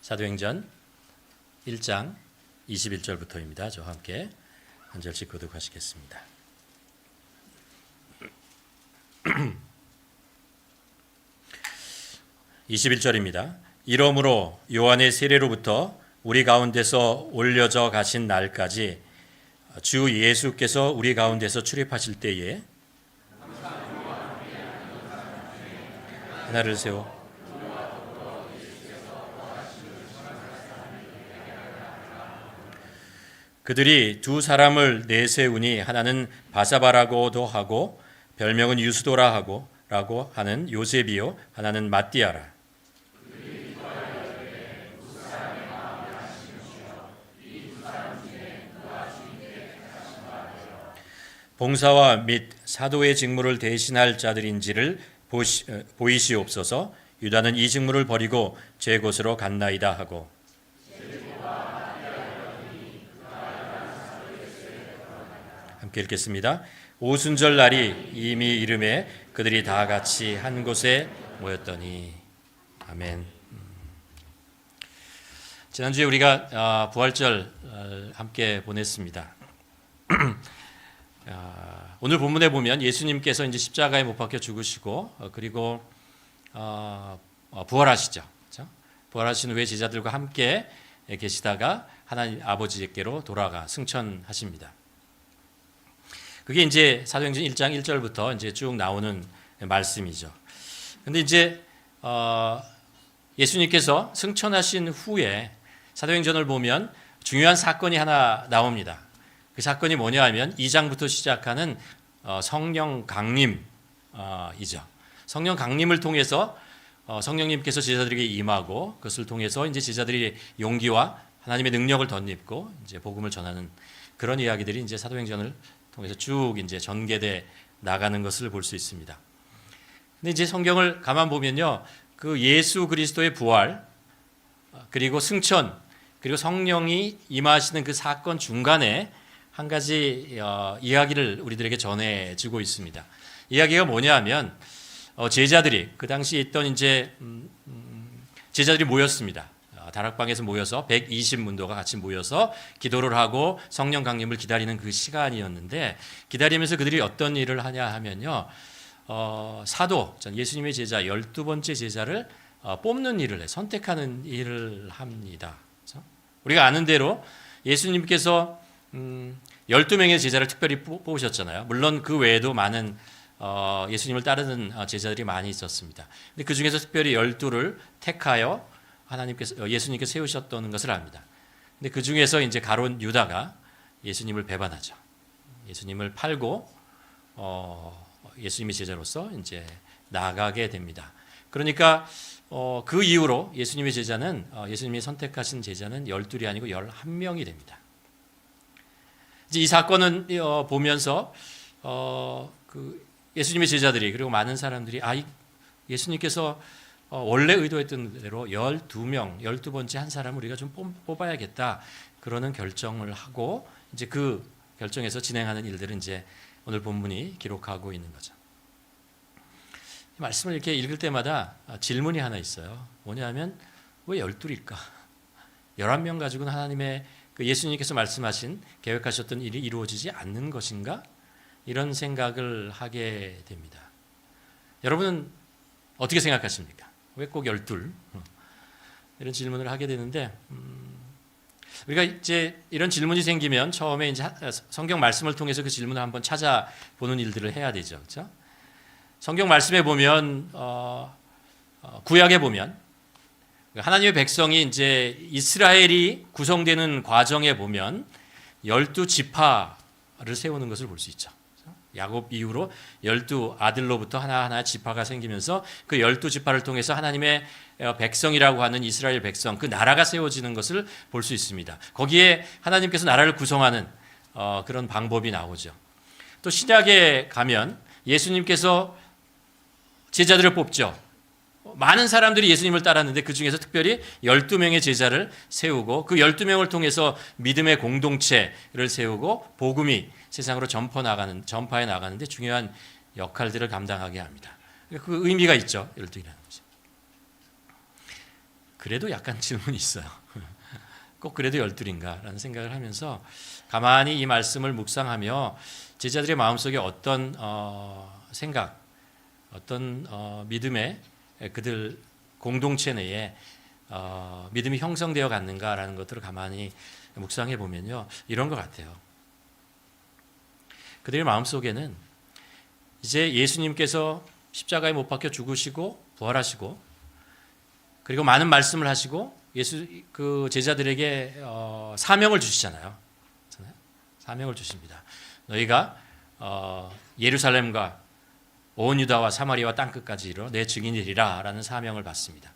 사도행전 1장 21절부터입니다. 저와 함께 한 절씩 교독하시겠습니다. (21절입니다) 이러므로 요한의 세례로부터 우리 가운데서 올려져 가신 날까지 주 예수께서 우리 가운데서 출입하실 때에 하나를 세워 그들이 두 사람을 내세우니 하나는 바사바라고도 하고 별명은 유스도라 라고 하는 요셉이요 하나는 마띠아라. 봉사와 및 사도의 직무를 대신할 자들인지를 보이시옵소서. 유다는 이 직무를 버리고 제 곳으로 갔나이다 하고 함께 읽겠습니다. 오순절 날이 이미 이름에 그들이 다 같이 한 곳에 모였더니 아멘. 지난주에 우리가 부활절 함께 보냈습니다. 오늘 본문에 보면 예수님께서 이제 십자가에 못 박혀 죽으시고 그리고 부활하시죠. 그렇죠? 부활하신 후에 제자들과 함께 계시다가 하나님 아버지께로 돌아가 승천하십니다. 그게 이제 사도행전 1장 1절부터 이제 쭉 나오는 말씀이죠. 근데 이제 예수님께서 승천하신 후에 사도행전을 보면 중요한 사건이 하나 나옵니다. 그 사건이 뭐냐 하면 2장부터 시작하는 성령 강림이죠. 성령 강림을 통해서 성령님께서 제자들에게 임하고 그것을 통해서 이제 제자들이 용기와 하나님의 능력을 덧입고 이제 복음을 전하는 그런 이야기들이 이제 사도행전을 통해서 쭉 이제 전개돼 나가는 것을 볼 수 있습니다. 근데 이제 성경을 가만 보면요, 그 예수 그리스도의 부활 그리고 승천 그리고 성령이 임하시는 그 사건 중간에 한 가지 이야기를 우리들에게 전해주고 있습니다. 이야기가 뭐냐하면 제자들이 그 당시 있던 이제 제자들이 모였습니다. 다락방에서 모여서 120문도가 같이 모여서 기도를 하고 성령 강림을 기다리는 그 시간이었는데 기다리면서 그들이 어떤 일을 하냐 하면요, 사도 예수님의 제자 12번째 제자를 뽑는 일을 해 선택하는 일을 합니다. 그렇죠? 우리가 아는 대로 예수님께서 12명의 제자를 특별히 뽑으셨잖아요. 물론 그 외에도 많은 예수님을 따르는 제자들이 많이 있었습니다. 근데 그 중에서 특별히 12를 택하여 예수님께서 세우셨다는 것을 압니다. 근데 그 중에서 이제 가룟 유다가 예수님을 배반하죠. 예수님을 팔고 예수님의 제자로서 이제 나가게 됩니다. 그러니까 그 이후로 예수님의 제자는 예수님이 선택하신 제자는 12이 아니고 11명이 됩니다. 이제 이 사건은 보면서 그 예수님의 제자들이 그리고 많은 사람들이 예수님께서 원래 의도했던 대로 12명, 12번째 한 사람을 우리가 좀 뽑아야겠다. 그러는 결정을 하고 이제 그 결정에서 진행하는 일들은 이제 오늘 본문이 기록하고 있는 거죠. 말씀을 이렇게 읽을 때마다 질문이 하나 있어요. 뭐냐면 왜 12일까? 11명 가지고는 하나님의 예수님께서 말씀하신 계획하셨던 일이 이루어지지 않는 것인가? 이런 생각을 하게 됩니다. 여러분은 어떻게 생각하십니까? 왜 꼭 12? 이런 질문을 하게 되는데 우리가 이제 이런 질문이 생기면 처음에 이제 성경 말씀을 통해서 그 질문을 한번 찾아보는 일들을 해야 되죠. 그렇죠? 성경 말씀에 보면 구약에 보면 하나님의 백성이 이제 이스라엘이 구성되는 과정에 보면 12지파를 세우는 것을 볼 수 있죠. 야곱 이후로 12아들로부터 하나하나 지파가 생기면서 그 12지파를 통해서 하나님의 백성이라고 하는 이스라엘 백성, 그 나라가 세워지는 것을 볼 수 있습니다. 거기에 하나님께서 나라를 구성하는 그런 방법이 나오죠. 또 신약에 가면 예수님께서 제자들을 뽑죠. 많은 사람들이 예수님을 따랐는데 그 중에서 특별히 12명의 제자를 세우고 그 12명을 통해서 믿음의 공동체를 세우고 복음이 세상으로 전파해 나가는데 중요한 역할들을 감당하게 합니다. 그 의미가 있죠. 12이라는 것이. 그래도 약간 질문이 있어요. 꼭 그래도 12인가라는 생각을 하면서 가만히 이 말씀을 묵상하며 제자들의 마음속에 어떤 생각, 어떤 믿음의 그들 공동체 내에 믿음이 형성되어 갔는가라는 것들을 가만히 묵상해 보면요, 이런 것 같아요. 그들의 마음속에는 이제 예수님께서 십자가에 못 박혀 죽으시고 부활하시고 그리고 많은 말씀을 하시고 그 제자들에게 사명을 주시잖아요. 사명을 주십니다. 너희가 예루살렘과 온 유다와 사마리아와 땅끝까지 이르러 내 증인이리라 라는 사명을 받습니다.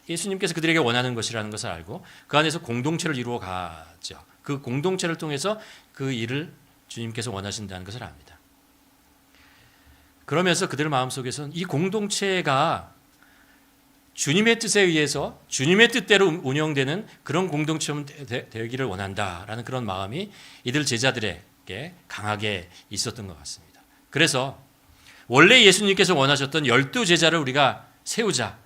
예수님께서 그들에게 원하는 것이라는 것을 알고 그 안에서 공동체를 이루어 가죠. 그 공동체를 통해서 그 일을 주님께서 원하신다는 것을 압니다. 그러면서 그들 마음속에서는 이 공동체가 주님의 뜻에 의해서 주님의 뜻대로 운영되는 그런 공동체가 되기를 원한다라는 그런 마음이 이들 제자들에게 강하게 있었던 것 같습니다. 그래서 원래 예수님께서 원하셨던 12제자를 우리가 세우자.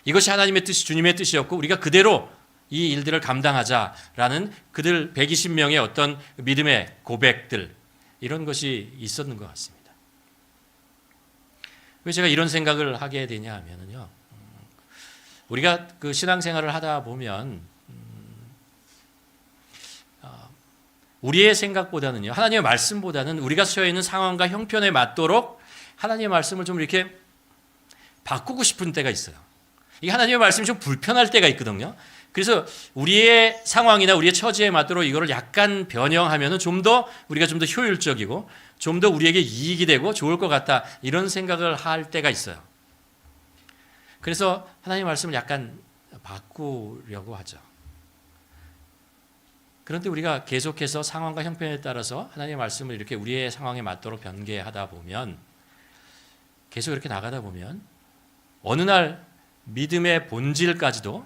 이것이 하나님의 뜻이 주님의 뜻이었고 우리가 그대로 이 일들을 감당하자라는 그들 120명의 어떤 믿음의 고백들 이런 것이 있었는 것 같습니다. 왜 제가 이런 생각을 하게 되냐 하면요. 우리가 그 신앙생활을 하다 보면 우리의 생각보다는요. 하나님의 말씀보다는 우리가 처해 있는 상황과 형편에 맞도록 하나님의 말씀을 좀 이렇게 바꾸고 싶은 때가 있어요. 이 하나님의 말씀이 좀 불편할 때가 있거든요. 그래서 우리의 상황이나 우리의 처지에 맞도록 이거를 약간 변형하면은 좀 더 우리가 좀 더 효율적이고 좀 더 우리에게 이익이 되고 좋을 것 같다 이런 생각을 할 때가 있어요. 그래서 하나님의 말씀을 약간 바꾸려고 하죠. 그런데 우리가 계속해서 상황과 형편에 따라서 하나님의 말씀을 이렇게 우리의 상황에 맞도록 변개하다 보면 계속 이렇게 나가다 보면 어느 날 믿음의 본질까지도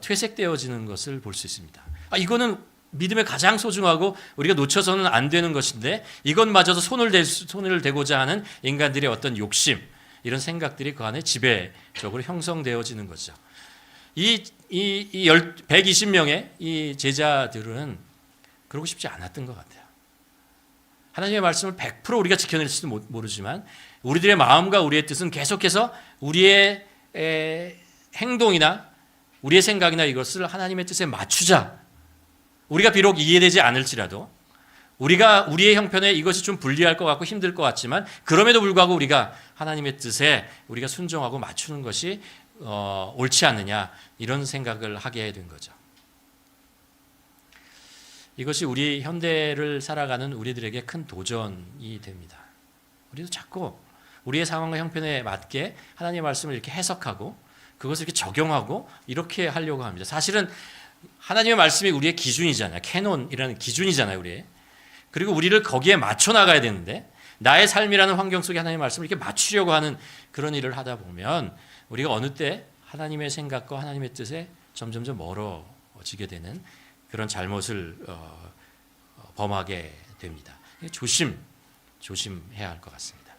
퇴색되어지는 것을 볼 수 있습니다. 이거는 믿음의 가장 소중하고 우리가 놓쳐서는 안 되는 것인데 이것마저도 손을 대고자 하는 인간들의 어떤 욕심 이런 생각들이 그 안에 지배적으로 형성되어지는 거죠. 이 120명의 이 제자들은 그러고 싶지 않았던 것 같아요. 하나님의 말씀을 100% 우리가 지켜낼지도 모르지만 우리들의 마음과 우리의 뜻은 계속해서 우리의 행동이나 우리의 생각이나 이것을 하나님의 뜻에 맞추자. 우리가 비록 이해되지 않을지라도 우리가 우리의 형편에 이것이 좀 불리할 것 같고 힘들 것 같지만 그럼에도 불구하고 우리가 하나님의 뜻에 우리가 순종하고 맞추는 것이 옳지 않느냐 이런 생각을 하게 된 거죠. 이것이 우리 현대를 살아가는 우리들에게 큰 도전이 됩니다. 우리도 자꾸 우리의 상황과 형편에 맞게 하나님의 말씀을 이렇게 해석하고 그것을 이렇게 적용하고 이렇게 하려고 합니다. 사실은 하나님의 말씀이 우리의 기준이잖아요. 캐논이라는 기준이잖아요. 우리의. 그리고 우리를 거기에 맞춰 나가야 되는데 나의 삶이라는 환경 속에 하나님의 말씀을 이렇게 맞추려고 하는 그런 일을 하다 보면 우리가 어느 때 하나님의 생각과 하나님의 뜻에 점점점 멀어지게 되는 그런 잘못을 범하게 됩니다. 조심해야 할 것 같습니다.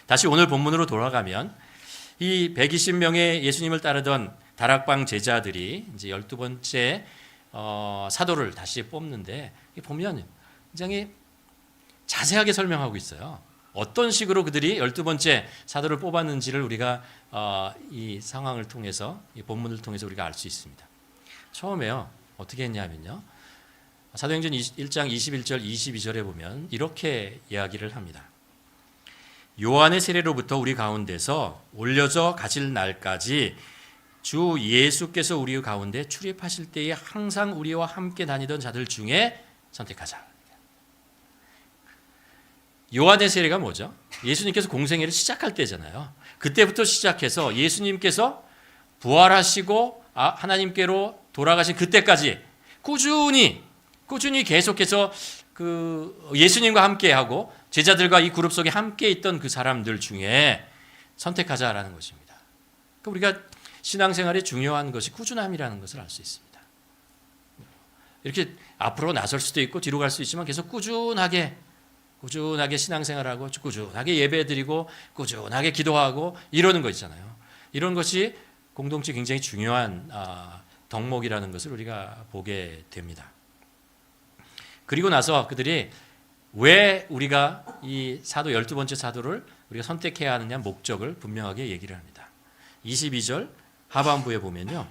다시 오늘 본문으로 돌아가면 이 120명의 예수님을 따르던 다락방 제자들이 이제 12번째 사도를 다시 뽑는데 보면 굉장히 자세하게 설명하고 있어요. 어떤 식으로 그들이 12번째 사도를 뽑았는지를 우리가 이 상황을 통해서 이 본문을 통해서 우리가 알 수 있습니다. 처음에요. 어떻게 했냐면요. 사도행전 1장 21절 22절에 보면 이렇게 이야기를 합니다. 요한의 세례로부터 우리 가운데서 올려져 가실 날까지 주 예수께서 우리 가운데 출입하실 때에 항상 우리와 함께 다니던 자들 중에 선택하자. 요한의 세례가 뭐죠? 예수님께서 공생애를 시작할 때잖아요. 그때부터 시작해서 예수님께서 부활하시고 하나님께로 돌아가신 그때까지 꾸준히 계속해서 그 예수님과 함께하고 제자들과 이 그룹 속에 함께 있던 그 사람들 중에 선택하자라는 것입니다. 그러니까 우리가 신앙생활에 중요한 것이 꾸준함이라는 것을 알 수 있습니다. 이렇게 앞으로 나설 수도 있고 뒤로 갈 수 있지만 계속 꾸준하게 신앙생활하고 꾸준하게 예배드리고 꾸준하게 기도하고 이러는 거 있잖아요. 이런 것이 공동체 굉장히 중요한 덕목이라는 것을 우리가 보게 됩니다. 그리고 나서 그들이 왜 우리가 이 사도 12번째 사도를 우리가 선택해야 하느냐 목적을 분명하게 얘기를 합니다. 22절 하반부에 보면요.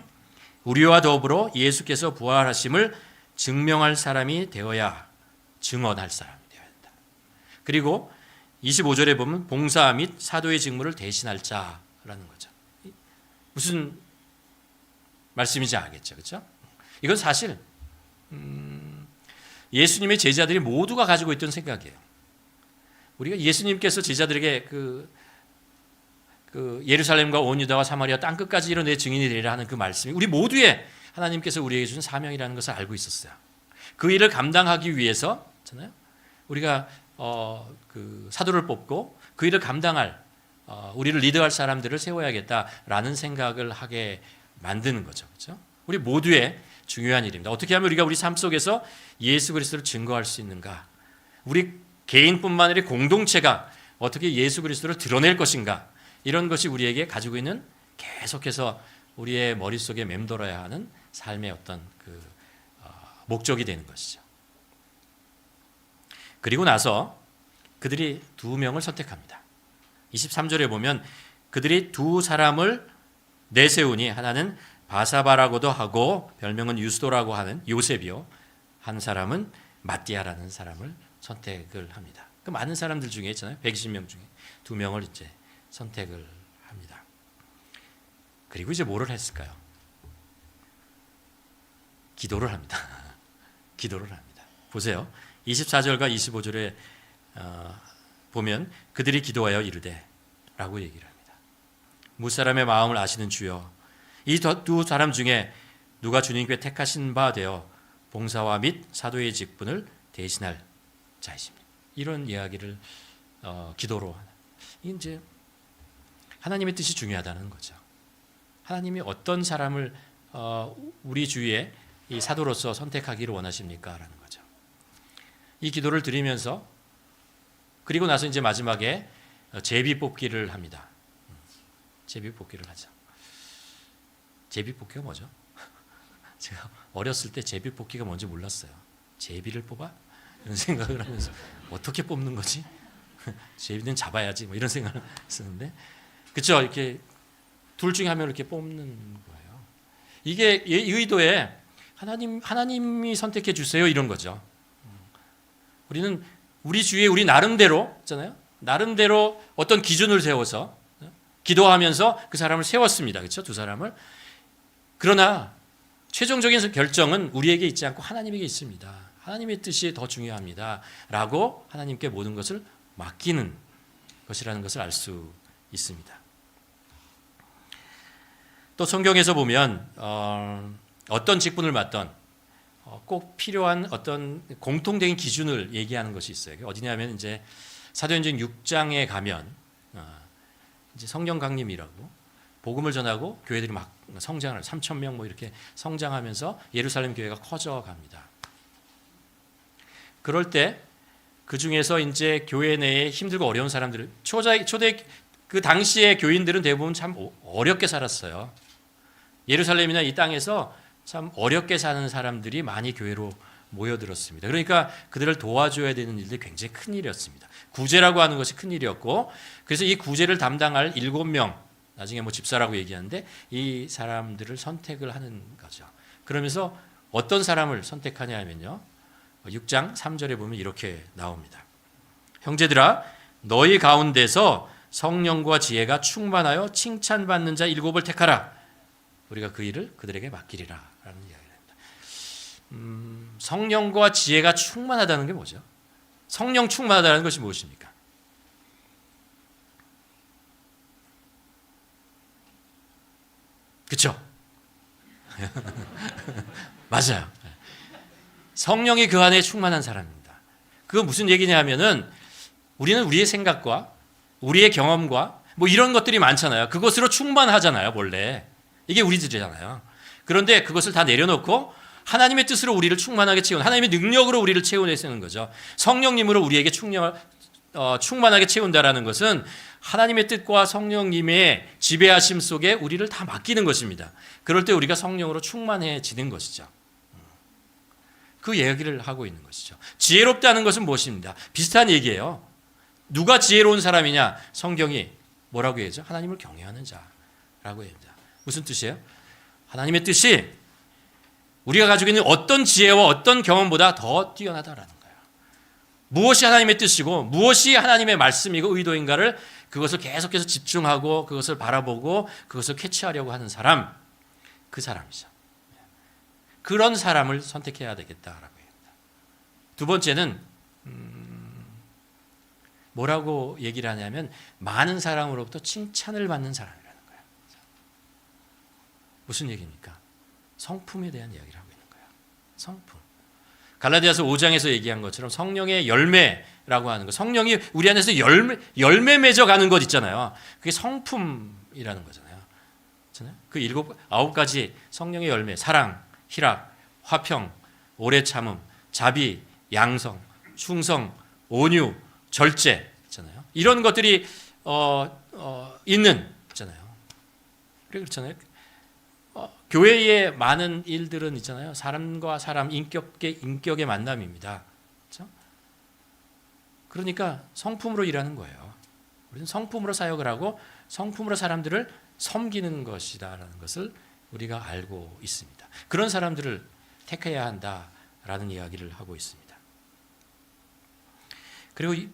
우리와 더불어 예수께서 부활하심을 증명할 사람이 되어야 증언할 사람이 되어야 한다. 그리고 25절에 보면 봉사 및 사도의 직무를 대신할 자라는 거죠. 무슨 말씀인지 알겠죠, 그렇죠? 이건 사실 예수님의 제자들이 모두가 가지고 있던 생각이에요. 우리가 예수님께서 제자들에게 그 예루살렘과 온 유다와 사마리아 땅 끝까지 이뤄 내 증인이 되리라 하는 그 말씀이 우리 모두의 하나님께서 우리에게 주신 사명이라는 것을 알고 있었어요. 그 일을 감당하기 위해서 우리가 그 사도를 뽑고 그 일을 감당할 우리를 리드할 사람들을 세워야겠다라는 생각을 하게 만드는 거죠. 그렇죠? 우리 모두의 중요한 일입니다. 어떻게 하면 우리가 우리 삶 속에서 예수 그리스도를 증거할 수 있는가? 우리 개인뿐만 아니라 공동체가 어떻게 예수 그리스도를 드러낼 것인가? 이런 것이 우리에게 가지고 있는 계속해서 우리의 머릿속에 맴돌아야 하는 삶의 어떤 목적이 되는 것이죠. 그리고 나서 그들이 두 명을 선택합니다. 23절에 보면 그들이 두 사람을 내세우니 하나는 바사바라고도 하고 별명은 유스도라고 하는 요셉이요. 한 사람은 마띠아라는 사람을 선택을 합니다. 그 많은 사람들 중에 있잖아요. 120명 중에 두 명을 이제 선택을 합니다. 그리고 이제 뭐를 했을까요? 기도를 합니다. 기도를 합니다. 보세요. 24절과 25절에 보면 그들이 기도하여 이르되 라고 얘기를 합니다. 무사람의 마음을 아시는 주여 이 두 사람 중에 누가 주님께 택하신 바 되어 봉사와 및 사도의 직분을 대신할 자이십니다. 이런 이야기를 기도로 하는. 이제 하나님의 뜻이 중요하다는 거죠. 하나님이 어떤 사람을 우리 주위에 이 사도로서 선택하기를 원하십니까? 라는 거죠. 이 기도를 드리면서 그리고 나서 이제 마지막에 제비 뽑기를 합니다. 제비 뽑기를 하죠. 제비 뽑기가 뭐죠? 제가 어렸을 때 제비 뽑기가 뭔지 몰랐어요. 제비를 뽑아? 이런 생각을 하면서 어떻게 뽑는 거지? 제비는 잡아야지 뭐 이런 생각을 했었는데 그렇죠? 이렇게 둘 중에 한 명을 이렇게 뽑는 거예요. 이게 이 의도에 하나님이 선택해 주세요 이런 거죠. 우리는 우리 주위에 우리 나름대로 있잖아요. 나름대로 어떤 기준을 세워서 기도하면서 그 사람을 세웠습니다. 그렇죠? 두 사람을. 그러나 최종적인 결정은 우리에게 있지 않고 하나님에게 있습니다. 하나님의 뜻이 더 중요합니다. 라고 하나님께 모든 것을 맡기는 것이라는 것을 알 수 있습니다. 또 성경에서 보면 어떤 직분을 맡던 꼭 필요한 어떤 공통된 기준을 얘기하는 것이 있어요. 어디냐면 이제 사도행전 6장에 가면 이제 성령 강림이라고 복음을 전하고 교회들이 막 성장을 3,000명 뭐 이렇게 성장하면서 예루살렘 교회가 커져갑니다. 그럴 때 그 중에서 이제 교회 내에 힘들고 어려운 사람들 초대 그 당시의 교인들은 대부분 참 어렵게 살았어요. 예루살렘이나 이 땅에서 참 어렵게 사는 사람들이 많이 교회로 모여들었습니다. 그러니까 그들을 도와줘야 되는 일들이 굉장히 큰 일이었습니다. 구제라고 하는 것이 큰 일이었고 그래서 이 구제를 담당할 7명 나중에 뭐 집사라고 얘기하는데 이 사람들을 선택을 하는 거죠. 그러면서 어떤 사람을 선택하냐 하면요. 6장 3절에 보면 이렇게 나옵니다. 형제들아 너희 가운데서 성령과 지혜가 충만하여 칭찬받는 자 7을 택하라. 우리가 그 일을 그들에게 맡기리라 라는 이야기를 합니다. 성령과 지혜가 충만하다는 게 뭐죠? 성령 충만하다는 것이 무엇입니까? 그렇죠? 맞아요. 성령이 그 안에 충만한 사람입니다. 그건 무슨 얘기냐 하면은 우리는 우리의 생각과 우리의 경험과 뭐 이런 것들이 많잖아요. 그것으로 충만하잖아요, 원래. 이게 우리들이잖아요. 그런데 그것을 다 내려놓고 하나님의 뜻으로 우리를 충만하게 채우는 하나님의 능력으로 우리를 채워내는 거죠. 성령님으로 우리에게 충만하게 채운다라는 것은 하나님의 뜻과 성령님의 지배하심 속에 우리를 다 맡기는 것입니다. 그럴 때 우리가 성령으로 충만해지는 것이죠. 그 이야기를 하고 있는 것이죠. 지혜롭다는 것은 무엇입니다? 비슷한 얘기예요. 누가 지혜로운 사람이냐? 성경이 뭐라고 얘기하죠? 하나님을 경외하는 자라고 얘기합니다. 무슨 뜻이에요? 하나님의 뜻이 우리가 가지고 있는 어떤 지혜와 어떤 경험보다 더 뛰어나다라는 거예요. 무엇이 하나님의 뜻이고 무엇이 하나님의 말씀이고 의도인가를 그것을 계속해서 집중하고 그것을 바라보고 그것을 캐치하려고 하는 사람, 그 사람이죠. 그런 사람을 선택해야 되겠다라고 합니다. 두 번째는 뭐라고 얘기를 하냐면 많은 사람으로부터 칭찬을 받는 사람이라는 거예요. 무슨 얘기입니까? 성품에 대한 이야기를 하고 있는 거예요. 성품. 갈라디아서 5장에서 얘기한 것처럼 성령의 열매라고 하는 거, 성령이 우리 안에서 열매 맺어가는 것 있잖아요. 그게 성품이라는 거잖아요. 그 9가지 성령의 열매, 사랑, 희락, 화평, 오래 참음, 자비, 양성, 충성, 온유, 절제 있잖아요. 이런 것들이 있는 있잖아요. 그렇잖아요. 교회의 많은 일들은 있잖아요. 사람과 사람 인격의 만남입니다. 그렇죠? 그러니까 성품으로 일하는 거예요. 우리는 성품으로 사역을 하고 성품으로 사람들을 섬기는 것이다라는 것을 우리가 알고 있습니다. 그런 사람들을 택해야 한다라는 이야기를 하고 있습니다. 그리고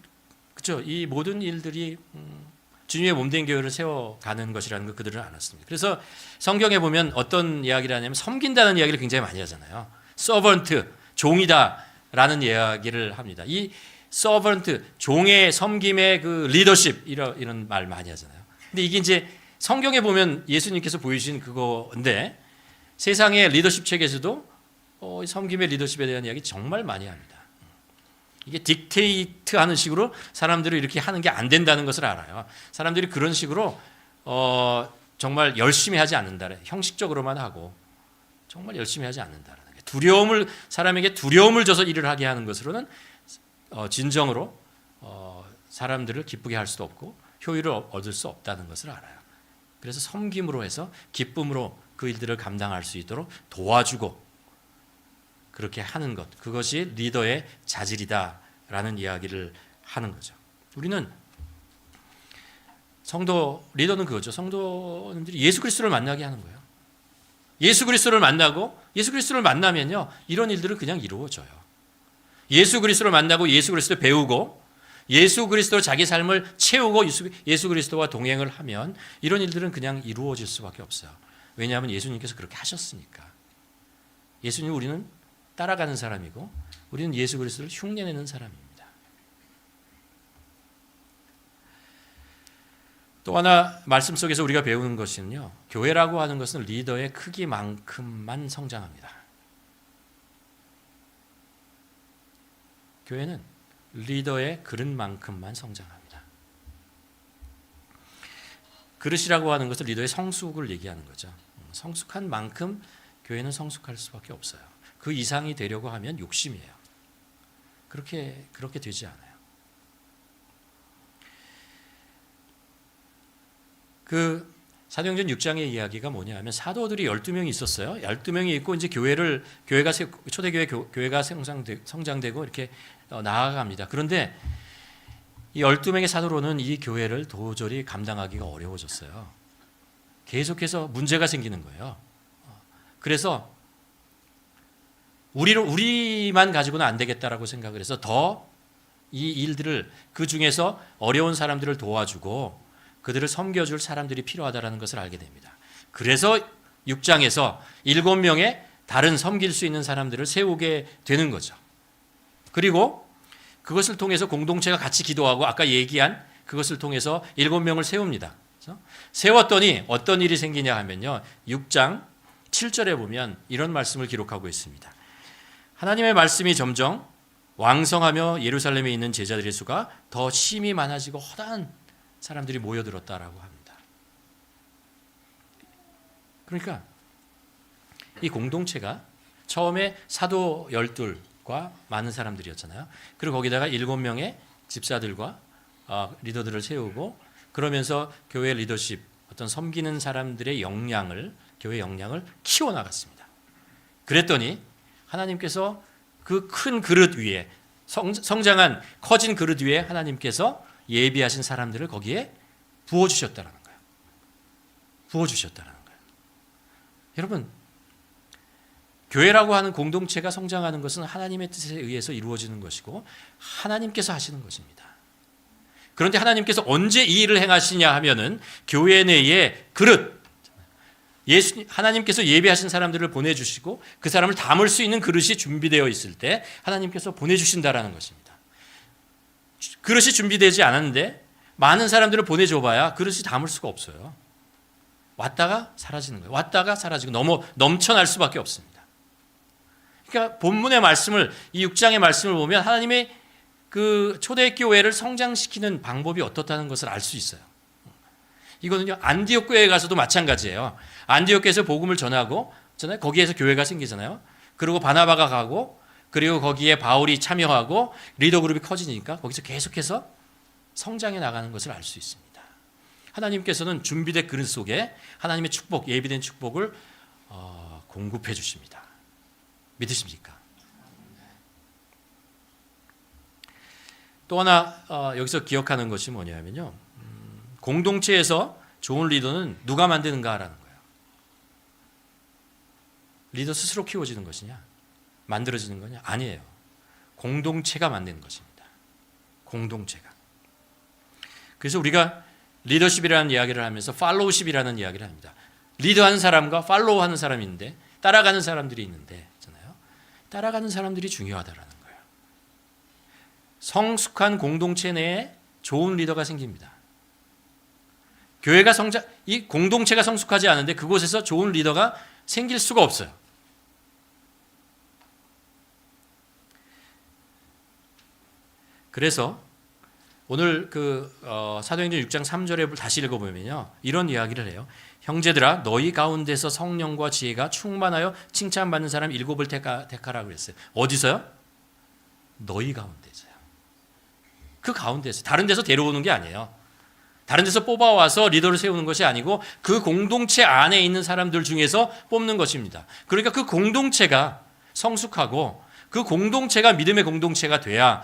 그렇죠. 이 모든 일들이 주님의 몸된 교회를 세워가는 것이라는 걸 그들은 알았습니다. 그래서 성경에 보면 어떤 이야기를 하냐면 섬긴다는 이야기를 굉장히 많이 하잖아요. 서번트, 종이다라는 이야기를 합니다. 이 서번트, 종의 섬김의 그 리더십 이런 말 많이 하잖아요. 근데 이게 이제 성경에 보면 예수님께서 보여주신 그거인데 세상의 리더십 책에서도 섬김의 리더십에 대한 이야기 정말 많이 합니다. 이게 딕테이트 하는 식으로 사람들을 이렇게 하는 게 안 된다는 것을 알아요. 사람들이 그런 식으로 정말 열심히 하지 않는다. 형식적으로만 하고 정말 열심히 하지 않는다는 게 사람에게 두려움을 줘서 일을 하게 하는 것으로는 진정으로 사람들을 기쁘게 할 수도 없고 효율을 얻을 수 없다는 것을 알아요. 그래서 섬김으로 해서 기쁨으로 그 일들을 감당할 수 있도록 도와주고 그렇게 하는 것, 그것이 리더의 자질이다라는 이야기를 하는 거죠. 우리는 리더는 그거죠. 성도님들이 예수 그리스도를 만나게 하는 거예요. 예수 그리스도를 만나고 예수 그리스도를 만나면요, 이런 일들은 그냥 이루어져요. 예수 그리스도를 만나고 예수 그리스도를 배우고 예수 그리스도로 자기 삶을 채우고 예수 그리스도와 동행을 하면 이런 일들은 그냥 이루어질 수밖에 없어요. 왜냐하면 예수님께서 그렇게 하셨으니까. 예수님 우리는 따라가는 사람이고 우리는 예수 그리스도를 흉내내는 사람입니다. 또 하나 말씀 속에서 우리가 배우는 것은요, 교회라고 하는 것은 리더의 크기만큼만 성장합니다. 교회는 리더의 그릇만큼만 성장합니다. 그릇이라고 하는 것은 리더의 성숙을 얘기하는 거죠. 성숙한 만큼 교회는 성숙할 수밖에 없어요. 그 이상이 되려고 하면 욕심이에요. 그렇게 되지 않아요. 그 사도행전 6장의 이야기가 뭐냐 하면 사도들이 12명이 있었어요. 12명이 있고 이제 초대교회 교회가 성장되고 이렇게 나아갑니다. 그런데 이 12명의 사도로는 이 교회를 도저히 감당하기가 어려워졌어요. 계속해서 문제가 생기는 거예요. 그래서 우리만 가지고는 안 되겠다라고 생각을 해서 더 이 일들을 그 중에서 어려운 사람들을 도와주고 그들을 섬겨줄 사람들이 필요하다는 것을 알게 됩니다. 그래서 6장에서 7명의 다른 섬길 수 있는 사람들을 세우게 되는 거죠. 그리고 그것을 통해서 공동체가 같이 기도하고 아까 얘기한 그것을 통해서 7명을 세웁니다. 세웠더니 어떤 일이 생기냐 하면요, 6장 7절에 보면 이런 말씀을 기록하고 있습니다. 하나님의 말씀이 점점 왕성하며 예루살렘에 있는 제자들의 수가 더 심히 많아지고 허다한 사람들이 모여들었다라고 합니다. 그러니까 이 공동체가 처음에 사도 12과 많은 사람들이었잖아요. 그리고 거기다가 7명의 집사들과 리더들을 세우고 그러면서 교회 리더십, 어떤 섬기는 사람들의 역량을, 교회 역량을 키워나갔습니다. 그랬더니 하나님께서 그 큰 그릇 위에, 성장한 커진 그릇 위에 하나님께서 예비하신 사람들을 거기에 부어주셨다는 거예요. 부어주셨다는 거예요. 여러분, 교회라고 하는 공동체가 성장하는 것은 하나님의 뜻에 의해서 이루어지는 것이고 하나님께서 하시는 것입니다. 그런데 하나님께서 언제 이 일을 행하시냐 하면은 교회 내에 그릇, 하나님께서 예비하신 사람들을 보내주시고 그 사람을 담을 수 있는 그릇이 준비되어 있을 때 하나님께서 보내주신다라는 것입니다. 그릇이 준비되지 않았는데 많은 사람들을 보내줘봐야 그릇이 담을 수가 없어요. 왔다가 사라지는 거예요. 왔다가 사라지고 넘쳐날 수밖에 없습니다. 그러니까 본문의 말씀을, 이 6장의 말씀을 보면 하나님의 그 초대교회를 성장시키는 방법이 어떻다는 것을 알 수 있어요. 이거는요, 안디옥 교회에 가서도 마찬가지예요. 안디옥 교회에서 복음을 전하고, 거기에서 교회가 생기잖아요. 그리고 바나바가 가고, 그리고 거기에 바울이 참여하고, 리더 그룹이 커지니까 거기서 계속해서 성장해 나가는 것을 알 수 있습니다. 하나님께서는 준비된 그릇 속에 하나님의 축복, 예비된 축복을 공급해 주십니다. 믿으십니까? 또 하나 여기서 기억하는 것이 뭐냐면요, 공동체에서 좋은 리더는 누가 만드는가라는 거예요. 리더 스스로 키워지는 것이냐, 만들어지는 거냐? 아니에요. 공동체가 만드는 것입니다. 공동체가. 그래서 우리가 리더십이라는 이야기를 하면서 팔로우십이라는 이야기를 합니다. 리더하는 사람과 팔로우하는 사람이 있는데, 따라가는 사람들이 있는데, 따라가는 사람들이 중요하다라는 거예요. 성숙한 공동체 내에 좋은 리더가 생깁니다. 교회가 이 공동체가 성숙하지 않은데 그곳에서 좋은 리더가 생길 수가 없어요. 그래서 오늘 사도행전 6장 3절에 다시 읽어보면요, 이런 이야기를 해요. 형제들아, 너희 가운데서 성령과 지혜가 충만하여 칭찬받는 사람 7을 택하라고 그랬어요. 어디서요? 너희 가운데서요. 그 가운데서, 다른 데서 데려오는 게 아니에요. 다른 데서 뽑아와서 리더를 세우는 것이 아니고 그 공동체 안에 있는 사람들 중에서 뽑는 것입니다. 그러니까 그 공동체가 성숙하고 그 공동체가 믿음의 공동체가 돼야,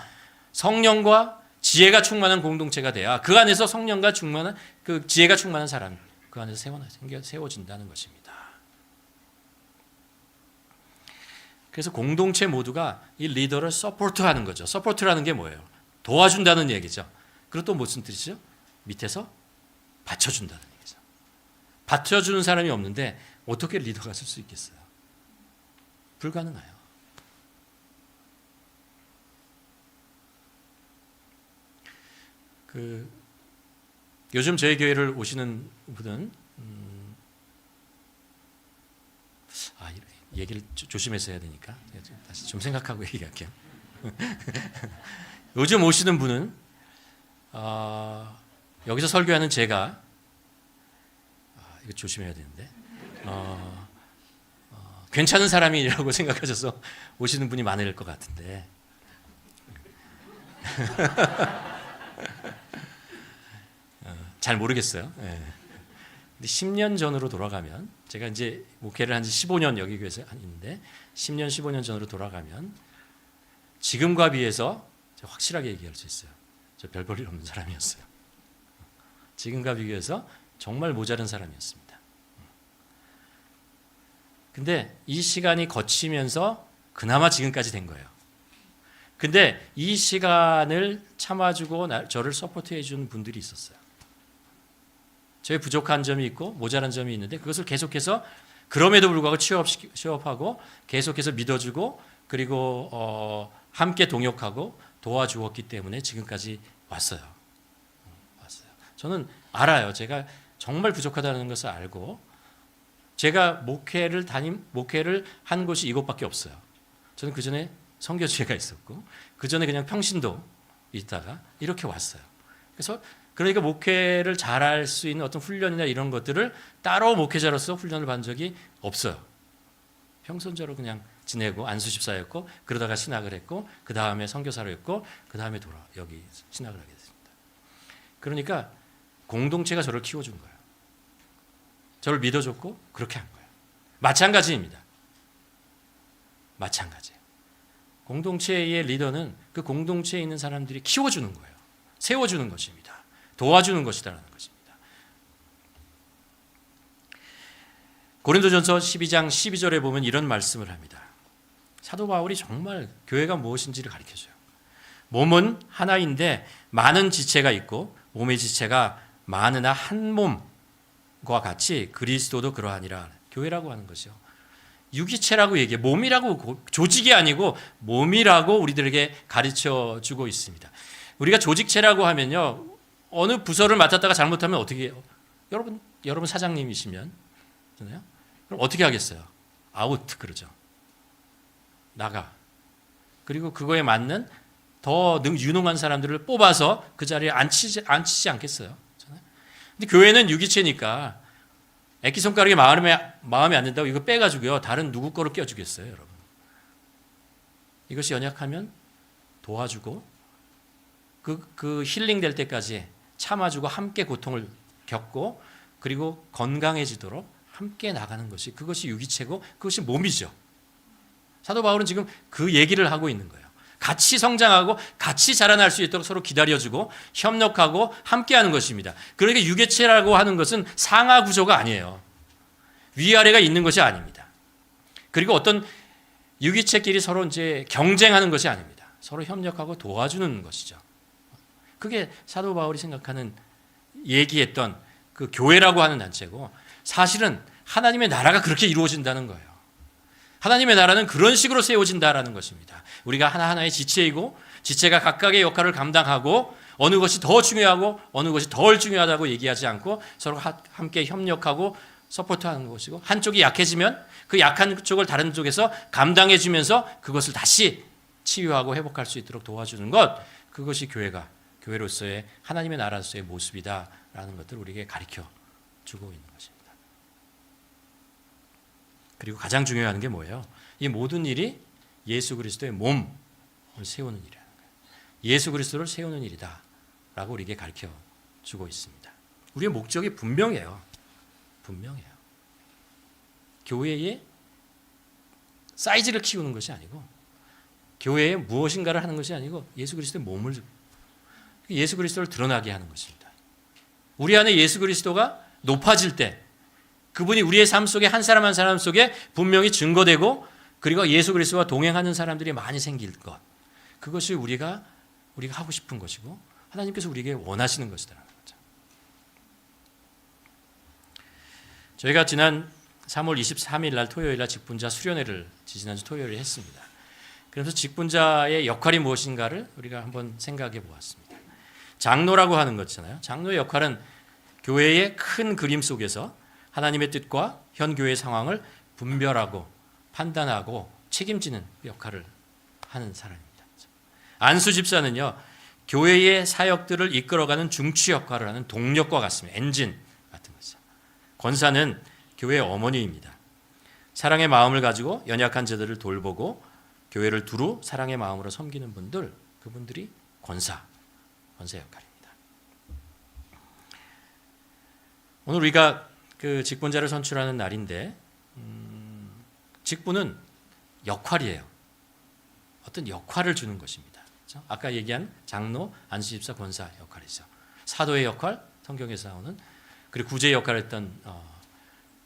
성령과 지혜가 충만한 공동체가 돼야 그 안에서 성령과 충만한, 그 지혜가 충만한 사람, 그 안에서 세워진다는 것입니다. 그래서 공동체 모두가 이 리더를 서포트하는 거죠. 서포트라는 게 뭐예요? 도와준다는 얘기죠. 그리고 또 무슨 뜻이죠? 밑에서 받쳐준다는 얘기죠. 받쳐주는 사람이 없는데 어떻게 리더가 쓸 수 있겠어요? 불가능해요. 요즘 저희 교회를 오시는 분은 얘기를 조심해서 해야 되니까 다시 좀 생각하고 얘기할게요. 요즘 오시는 분은 여기서 설교하는 제가 이거 조심해야 되는데 괜찮은 사람이라고 생각하셔서 오시는 분이 많을 것 같은데 잘 모르겠어요. 네. 근데 10년 전으로 돌아가면, 제가 이제 목회를 한 지 15년 여기 교회에서 있는데 10년, 15년 전으로 돌아가면 지금과 비해서 확실하게 얘기할 수 있어요. 저 별 볼 일 없는 사람이었어요. 지금과 비교해서 정말 모자른 사람이었습니다. 근데 이 시간이 거치면서 그나마 지금까지 된 거예요. 근데 이 시간을 참아주고 저를 서포트해 준 분들이 있었어요. 저의 부족한 점이 있고 모자란 점이 있는데 그것을 계속해서, 그럼에도 불구하고 취업하고 계속해서 믿어주고, 그리고 함께 동역하고 도와주었기 때문에 지금까지 왔어요. 저는 알아요. 제가 정말 부족하다는 것을 알고, 제가 목회를 한 곳이 이곳밖에 없어요. 저는 그 전에 선교지회가 있었고, 그 전에 그냥 평신도 있다가 이렇게 왔어요. 그러니까 목회를 잘할 수 있는 어떤 훈련이나 이런 것들을 따로 목회자로서 훈련을 받은 적이 없어요. 평선자로 그냥 지내고 안수집사였고, 그러다가 신학을 했고, 그 다음에 선교사로 했고, 그 다음에 여기 신학을 하게 됐습니다. 그러니까 공동체가 저를 키워준 거예요. 저를 믿어줬고 그렇게 한 거예요. 마찬가지입니다. 마찬가지예요. 공동체의 리더는 그 공동체에 있는 사람들이 키워주는 거예요. 세워주는 것입니다. 도와주는 것이다라는 것입니다. 고린도전서 12장 12절에 보면 이런 말씀을 합니다. 사도 바울이 정말 교회가 무엇인지를 가르쳐줘요. 몸은 하나인데 많은 지체가 있고 몸의 지체가 많으나 한 몸과 같이 그리스도도 그러하니라. 교회라고 하는 것이요. 유기체라고 얘기해. 몸이라고, 조직이 아니고 몸이라고 우리들에게 가르쳐 주고 있습니다. 우리가 조직체라고 하면요, 어느 부서를 맡았다가 잘못하면 어떻게 해요? 여러분 사장님이시면, 그럼 어떻게 하겠어요? 아웃 그러죠. 나가. 그리고 그거에 맞는 더 유능한 사람들을 뽑아서 그 자리에 앉히지 않겠어요? 근데 교회는 유기체니까 애기 손가락이 마음에 안 든다고 이거 빼가지고요, 다른 누구 거로 껴주겠어요, 여러분? 이것이 연약하면 도와주고 그 힐링 될 때까지 참아주고 함께 고통을 겪고 그리고 건강해지도록 함께 나가는 것이, 그것이 유기체고 그것이 몸이죠. 사도 바울은 지금 그 얘기를 하고 있는 거예요. 같이 성장하고 같이 자라날 수 있도록 서로 기다려주고 협력하고 함께하는 것입니다. 그러니까 유기체라고 하는 것은 상하 구조가 아니에요. 위아래가 있는 것이 아닙니다. 그리고 어떤 유기체끼리 서로 이제 경쟁하는 것이 아닙니다. 서로 협력하고 도와주는 것이죠. 그게 사도 바울이 생각하는, 얘기했던 그 교회라고 하는 단체고, 사실은 하나님의 나라가 그렇게 이루어진다는 거예요. 하나님의 나라는 그런 식으로 세워진다라는 것입니다. 우리가 하나하나의 지체이고 지체가 각각의 역할을 감당하고 어느 것이 더 중요하고 어느 것이 덜 중요하다고 얘기하지 않고 서로 함께 협력하고 서포트하는 것이고, 한쪽이 약해지면 그 약한 쪽을 다른 쪽에서 감당해 주면서 그것을 다시 치유하고 회복할 수 있도록 도와주는 것, 그것이 교회로서의 하나님의 나라로서의 모습이다라는 것들을 우리에게 가르쳐 주고 있는 것입니다. 그리고 가장 중요한 게 뭐예요? 이 모든 일이 예수 그리스도의 몸을 세우는 일이라는 거예요. 예수 그리스도를 세우는 일이다 라고 우리에게 가르쳐 주고 있습니다. 우리의 목적이 분명해요. 교회의 사이즈를 키우는 것이 아니고, 교회에 무엇인가를 하는 것이 아니고, 예수 그리스도의 몸을, 예수 그리스도를 드러나게 하는 것입니다. 우리 안에 예수 그리스도가 높아질 때 그분이 우리의 삶 속에 한 사람 한 사람 속에 분명히 증거되고, 그리고 예수 그리스도와 동행하는 사람들이 많이 생길 것, 그것이 우리가 하고 싶은 것이고 하나님께서 우리에게 원하시는 것이라는 거죠. 저희가 지난 3월 23일 날 토요일 날 직분자 수련회를 지난주 토요일에 했습니다. 그래서 직분자의 역할이 무엇인가를 우리가 한번 생각해 보았습니다. 장로라고 하는 것이잖아요. 장로의 역할은 교회의 큰 그림 속에서 하나님의 뜻과 현 교회의 상황을 분별하고 판단하고 책임지는 역할을 하는 사람입니다. 안수 집사는요, 교회의 사역들을 이끌어가는 중추 역할을 하는 동력과 같습니다. 엔진 같은 거죠. 권사는 교회의 어머니입니다. 사랑의 마음을 가지고 연약한 자들을 돌보고 교회를 두루 사랑의 마음으로 섬기는 분들, 그분들이 권사 역할입니다. 오늘 우리가 그 직분자를 선출하는 날인데, 직분은 역할이에요. 어떤 역할을 주는 것입니다. 그렇죠? 아까 얘기한 장로, 안수집사, 권사 역할이죠. 사도의 역할, 성경에서 나오는, 그리고 구제의 역할을 했던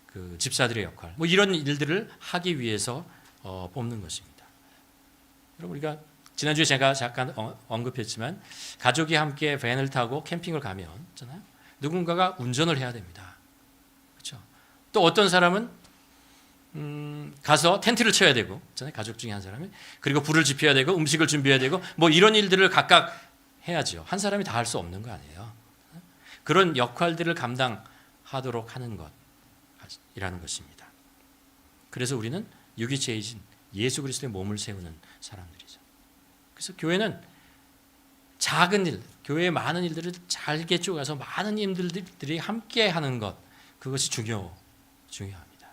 그 집사들의 역할, 뭐 이런 일들을 하기 위해서 뽑는 것입니다. 여러분, 우리가 지난주에 제가 잠깐 언급했지만, 가족이 함께 밴을 타고 캠핑을 가면 있잖아요, 누군가가 운전을 해야 됩니다. 그렇죠? 또 어떤 사람은 가서 텐트를 쳐야 되고, 있잖아요, 가족 중에 한 사람이, 그리고 불을 지펴야 되고 음식을 준비해야 되고, 뭐 이런 일들을 각각 해야죠. 한 사람이 다 할 수 없는 거 아니에요. 그런 역할들을 감당하도록 하는 것이라는 것입니다. 그래서 우리는 유기체이신 예수 그리스도의 몸을 세우는 사람들이죠. 그래서 교회는 작은 일, 교회의 많은 일들을 잘게 쪼가서 많은 인들이 함께 하는 것, 그것이 중요합니다.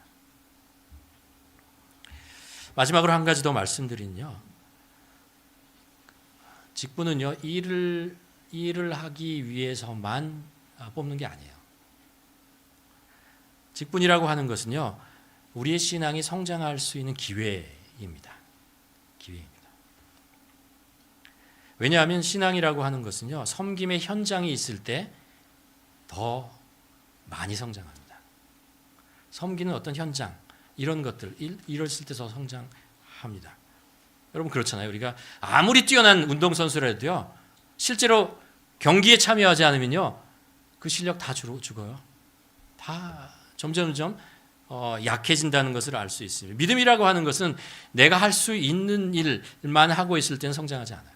마지막으로 한 가지 더 말씀드린요. 직분은요, 일을 하기 위해서만 뽑는 게 아니에요. 직분이라고 하는 것은요, 우리의 신앙이 성장할 수 있는 기회입니다. 기회입니다. 왜냐하면 신앙이라고 하는 것은요, 섬김의 현장이 있을 때 더 많이 성장합니다. 섬기는 어떤 현장, 이런 것들, 이랬을 때 더 성장합니다. 여러분 그렇잖아요. 우리가 아무리 뛰어난 운동선수라도요, 실제로 경기에 참여하지 않으면요, 그 실력 다 죽어요. 다 점점점 약해진다는 것을 알 수 있습니다. 믿음이라고 하는 것은 내가 할 수 있는 일만 하고 있을 때는 성장하지 않아요.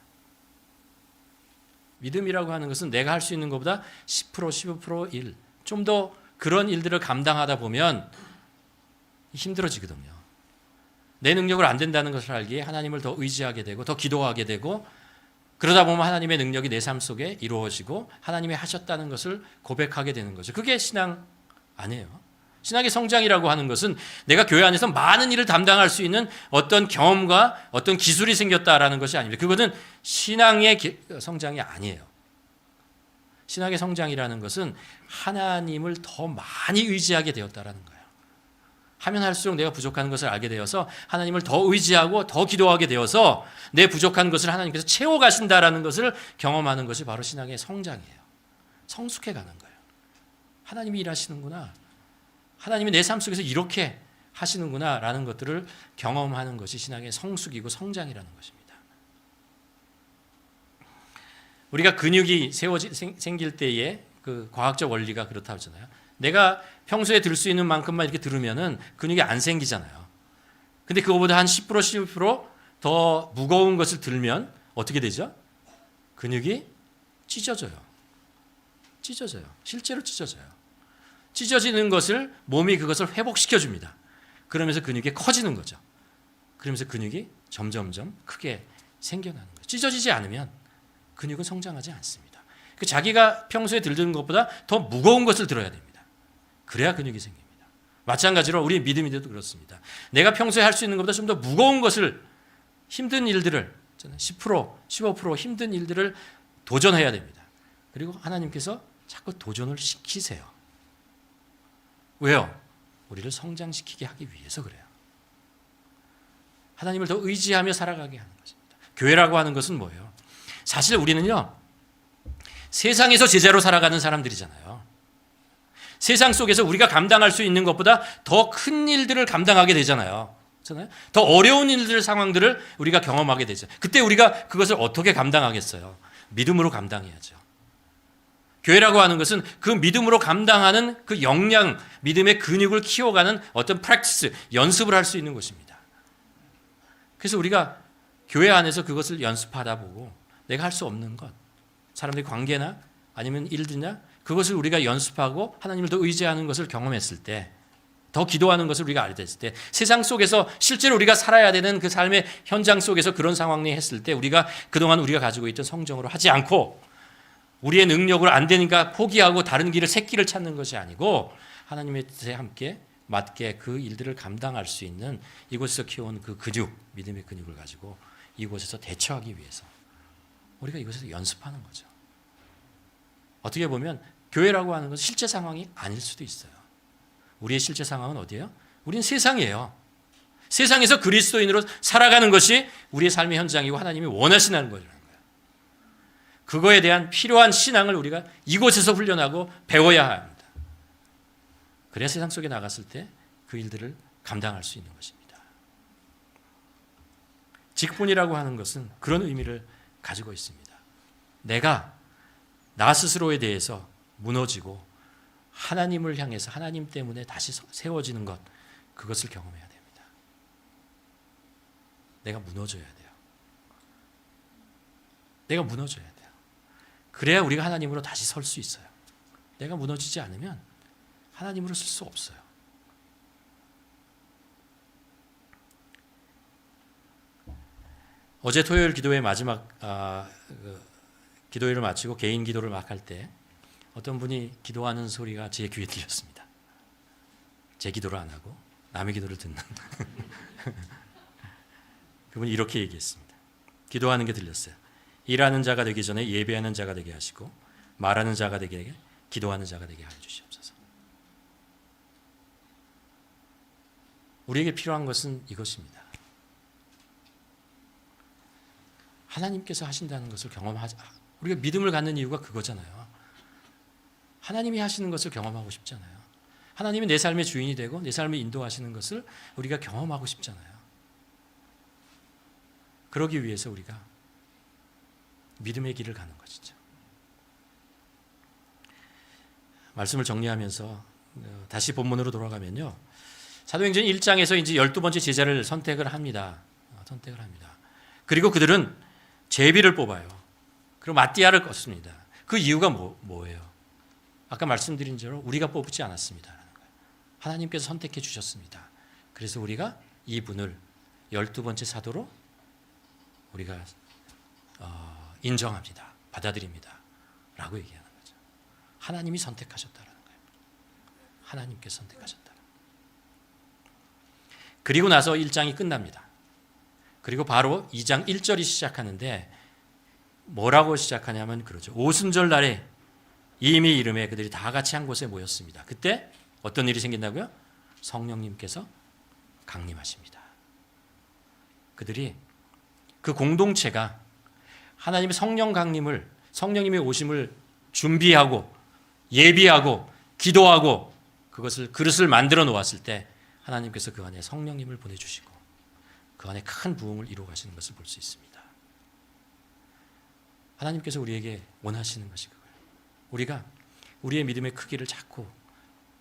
믿음이라고 하는 것은 내가 할 수 있는 것보다 10%, 15% 일, 좀 더 그런 일들을 감당하다 보면 힘들어지거든요. 내 능력으로 안 된다는 것을 알기에 하나님을 더 의지하게 되고 더 기도하게 되고, 그러다 보면 하나님의 능력이 내 삶 속에 이루어지고 하나님이 하셨다는 것을 고백하게 되는 거죠. 그게 신앙 아니에요. 신앙의 성장이라고 하는 것은 내가 교회 안에서 많은 일을 담당할 수 있는 어떤 경험과 어떤 기술이 생겼다라는 것이 아닙니다. 그것은 신앙의 성장이 아니에요. 신앙의 성장이라는 것은 하나님을 더 많이 의지하게 되었다라는 거예요. 하면 할수록 내가 부족한 것을 알게 되어서 하나님을 더 의지하고 더 기도하게 되어서 내 부족한 것을 하나님께서 채워가신다라는 것을 경험하는 것이 바로 신앙의 성장이에요. 성숙해 가는 거예요. 하나님이 일하시는구나, 하나님이 내 삶 속에서 이렇게 하시는구나 라는 것들을 경험하는 것이 신앙의 성숙이고 성장이라는 것입니다. 우리가 근육이 생길 때의 그 과학적 원리가 그렇다고 하잖아요. 내가 평소에 들 수 있는 만큼만 이렇게 들으면은 근육이 안 생기잖아요. 근데 그거보다 한 10%, 12%더 무거운 것을 들면 어떻게 되죠? 근육이 찢어져요. 실제로 찢어져요. 찢어지는 것을 몸이 그것을 회복시켜 줍니다. 그러면서 근육이 커지는 거죠. 그러면서 근육이 점점점 크게 생겨나는 거죠. 찢어지지 않으면 근육은 성장하지 않습니다. 자기가 평소에 들던 것보다 더 무거운 것을 들어야 됩니다. 그래야 근육이 생깁니다. 마찬가지로 우리 믿음인데도 그렇습니다. 내가 평소에 할 수 있는 것보다 좀 더 무거운 것을, 힘든 일들을 10%, 15% 힘든 일들을 도전해야 됩니다. 그리고 하나님께서 자꾸 도전을 시키세요. 왜요? 우리를 성장시키게 하기 위해서 그래요. 하나님을 더 의지하며 살아가게 하는 것입니다. 교회라고 하는 것은 뭐예요? 사실 우리는요, 세상에서 제자로 살아가는 사람들이잖아요. 세상 속에서 우리가 감당할 수 있는 것보다 더 큰 일들을 감당하게 되잖아요. 더 어려운 일들, 상황들을 우리가 경험하게 되죠. 그때 우리가 그것을 어떻게 감당하겠어요? 믿음으로 감당해야죠. 교회라고 하는 것은 그 믿음으로 감당하는 그 역량, 믿음의 근육을 키워가는 어떤 프랙티스, 연습을 할 수 있는 곳입니다. 그래서 우리가 교회 안에서 그것을 연습하다 보고 내가 할 수 없는 것, 사람들의 관계나 아니면 일들이나 그것을 우리가 연습하고 하나님을 더 의지하는 것을 경험했을 때, 더 기도하는 것을 우리가 알게 됐을 때, 세상 속에서 실제로 우리가 살아야 되는 그 삶의 현장 속에서 그런 상황이 했을 때 우리가 그동안 우리가 가지고 있던 성정으로 하지 않고 우리의 능력으로 안 되니까 포기하고 다른 길을, 새 길을 찾는 것이 아니고 하나님의 뜻에 함께 맞게 그 일들을 감당할 수 있는 이곳에서 키워온 그 근육, 믿음의 근육을 가지고 이곳에서 대처하기 위해서 우리가 이곳에서 연습하는 거죠. 어떻게 보면 교회라고 하는 것은 실제 상황이 아닐 수도 있어요. 우리의 실제 상황은 어디예요? 우리는 세상이에요. 세상에서 그리스도인으로 살아가는 것이 우리의 삶의 현장이고 하나님이 원하시는 거라는 거예요. 그거에 대한 필요한 신앙을 우리가 이곳에서 훈련하고 배워야 합니다. 그래야 세상 속에 나갔을 때 그 일들을 감당할 수 있는 것입니다. 직분이라고 하는 것은 그런 의미를 가지고 있습니다. 내가 나 스스로에 대해서 무너지고 하나님을 향해서 하나님 때문에 다시 세워지는 것, 그것을 경험해야 됩니다. 내가 무너져야 돼요. 내가 무너져야 돼요. 그래야 우리가 하나님으로 다시 설 수 있어요. 내가 무너지지 않으면 하나님으로 쓸 수 없어요. 어제 토요일 기도회 마지막 기도회를 마치고 개인 기도를 막 할 때 어떤 분이 기도하는 소리가 제 귀에 들렸습니다. 제 기도를 안 하고 남의 기도를 듣는 그분이 이렇게 얘기했습니다. 기도하는 게 들렸어요. 일하는 자가 되기 전에 예배하는 자가 되게 하시고 말하는 자가 되게 기도하는 자가 되게 하여 주시옵소서. 우리에게 필요한 것은 이것입니다. 하나님께서 하신다는 것을 경험하자. 우리가 믿음을 갖는 이유가 그거잖아요. 하나님이 하시는 것을 경험하고 싶잖아요. 하나님이 내 삶의 주인이 되고 내 삶을 인도하시는 것을 우리가 경험하고 싶잖아요. 그러기 위해서 우리가 믿음의 길을 가는 것이죠. 말씀을 정리하면서 다시 본문으로 돌아가면요. 사도행전 1장에서 이제 12번째 제자를 선택을 합니다. 그리고 그들은 제비를 뽑아요. 그리고 마띠아를 껐습니다. 그 이유가 뭐예요? 아까 말씀드린 대로 우리가 뽑지 않았습니다. 하나님께서 선택해 주셨습니다. 그래서 우리가 이분을 12번째 사도로 우리가 인정합니다. 받아들입니다. 라고 얘기하는 거죠. 하나님이 선택하셨다는 거예요. 하나님께서 선택하셨다. 그리고 나서 1장이 끝납니다. 그리고 바로 2장 1절이 시작하는데 뭐라고 시작하냐면 그러죠. 오순절 날에 이미 이름에 그들이 다 같이 한 곳에 모였습니다. 그때 어떤 일이 생긴다고요? 성령님께서 강림하십니다. 그들이 그 공동체가 하나님의 성령 강림을, 성령님의 오심을 준비하고 예비하고 기도하고 그것을 그릇을 만들어 놓았을 때 하나님께서 그 안에 성령님을 보내주시고 그 안에 큰 부흥을 이루어 가시는 것을 볼 수 있습니다. 하나님께서 우리에게 원하시는 것이 그거예요. 우리가 우리의 믿음의 크기를 자꾸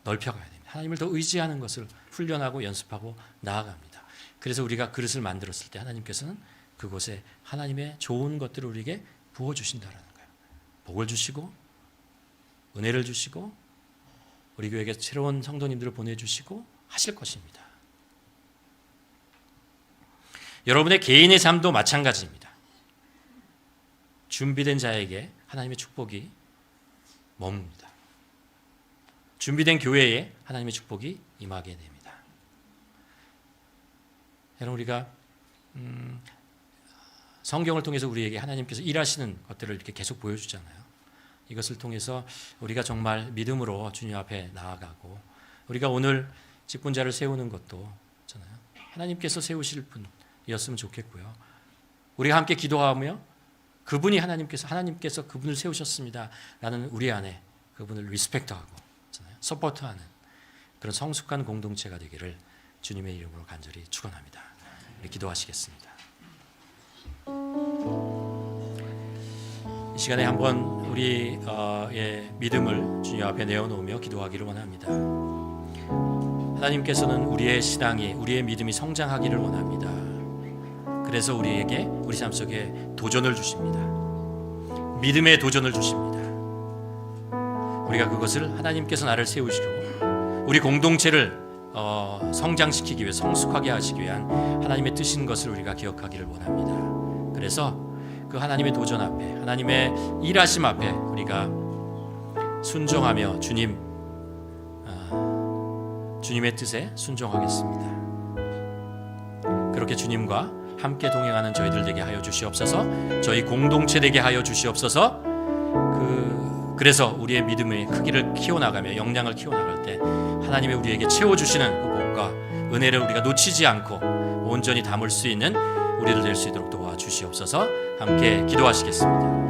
넓혀가야 됩니다. 하나님을 더 의지하는 것을 훈련하고 연습하고 나아갑니다. 그래서 우리가 그릇을 만들었을 때 하나님께서는 그곳에 하나님의 좋은 것들을 우리에게 부어주신다는 거예요. 복을 주시고 은혜를 주시고 우리 교회에 새로운 성도님들을 보내주시고 하실 것입니다. 여러분의 개인의 삶도 마찬가지입니다. 준비된 자에게 하나님의 축복이 머뭅니다. 준비된 교회에 하나님의 축복이 임하게 됩니다. 여러분 우리가 성경을 통해서 우리에게 하나님께서 일하시는 것들을 이렇게 계속 보여주잖아요. 이것을 통해서 우리가 정말 믿음으로 주님 앞에 나아가고 우리가 오늘 직분자를 세우는 것도 있잖아요. 하나님께서 세우실 분이었으면 좋겠고요. 우리가 함께 기도하며 그분이 하나님께서 그분을 세우셨습니다. 라는 우리 안에 그분을 리스펙트하고 서포트하는 그런 성숙한 공동체가 되기를 주님의 이름으로 간절히 축원합니다. 우리 기도하시겠습니다. 이 시간에 한번 우리의 믿음을 주님 앞에 내어놓으며 기도하기를 원합니다. 하나님께서는 우리의 신앙이, 우리의 믿음이 성장하기를 원합니다. 그래서 우리에게 우리 삶 속에 도전을 주십니다. 믿음의 도전을 주십니다. 우리가 그것을 하나님께서 나를 세우시고 우리 공동체를 성장시키기 위해 성숙하게 하시기 위한 하나님의 뜻인 것을 우리가 기억하기를 원합니다. 그래서 그 하나님의 도전 앞에, 하나님의 일하심 앞에 우리가 순종하며 주님의 뜻에 순종하겠습니다. 그렇게 주님과 함께 동행하는 저희들 되게 하여 주시옵소서. 저희 공동체 되게 하여 주시옵소서. 그래서 우리의 믿음의 크기를 키워나가며 역량을 키워나갈 때 하나님의 우리에게 채워주시는 그 복과 은혜를 우리가 놓치지 않고 온전히 담을 수 있는 우리들 될 수 있도록 도와주시옵소서. 함께 기도하시겠습니다.